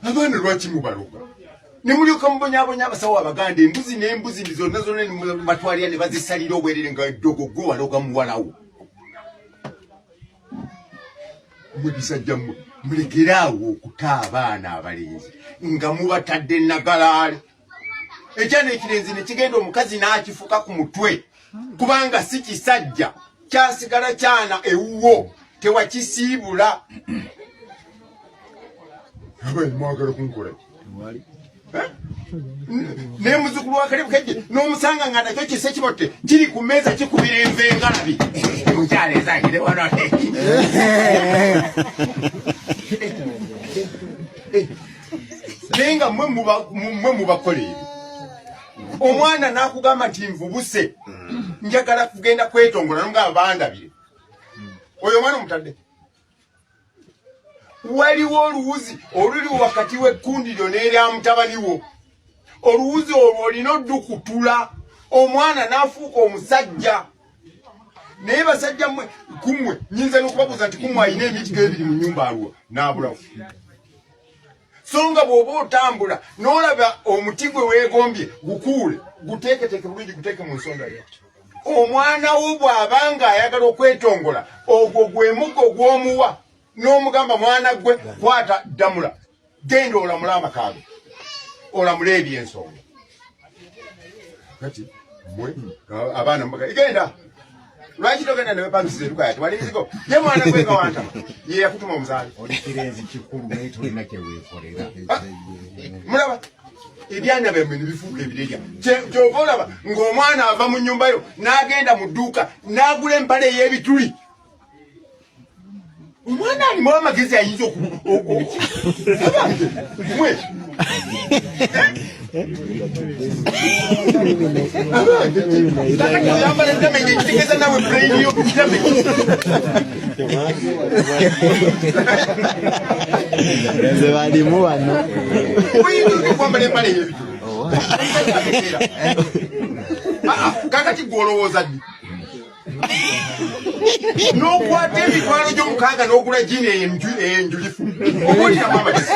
Abaana lwaki mubaloga? Ne mulyoka mubonyabonya abasawo abaganda embuzi n'embuzi zonna zonna ne batwalira ne bazisalira obwerere nga ddogo gwe waloga muwalawo. Mubisajja mulekeraawo okuta abaana abalenzi nga mubatadde nagalaale. Ekyana ekirenzi ne kigenda omukazi n'akifuka ku mutwe kubanga si kisajja kyasigala kyana ewuwo tewakisiibula. Abayi mwagala kunkola ne muzukulu wa Kalebu Kejje n'omusanga nga nakyo kise kibotte kiri ku mmeeza kikubira enva engalabi. Mukyala ezangire wano naye nga mmwe mubakola ebyo. Omwana n'akugamba nti nvubuse njagala kugenda kwetongola nga bandabire. Oyo omwana omutadde. Waliwo oluwuzi oluli wakati w'ekkundi lyo n'erya mutabani wo. Oluwuzi olwo olina oddukutula omwana n'afuuka omusajja. Naye basajja mmwe kummwe nyinza n'okubabuuza nti kummwe alina emitigo ebiri mu nnyumba alwo n'abulawo. So nga bw'oba otambula n'olaba omuti gwe weegombye gukuule guteeketeeke bulungi guteeke mu nsonda yo. Omwana wo bw'abanga ayagala okwetongola ogwo gwe muggo gw'omuwa n'omugamba mwana gwe kwata ddamula genda olamula amakaago olamula ebyensonga. Kati mmwe abaana mubaga genda lwaki togenda ne wepangisiza ebikwaya tewali mizigo ye mwana gwe nga wantama ye yakutuma omuzaali. Oli kirenzi kikulu naye tolina kyeweekolera. Mulaba ebyana byammwe ne bifuuka ebirerya kyova olaba ng'omwana ava mu nnyumba yo n'agenda mu dduuka n'agula empale ey'ebituli. Omwana alimu amagezi ayinza mwe oyambala eddamenye kitegeeza nawe brain yo eddamenye. Nze balimu wano oyinza okwambala empale ey'ebituli. Kakati gw'olowooza ddi n'okwata emitwalo gy'omukaaga n'ogula jini enjulifu oba oliramu amagezi.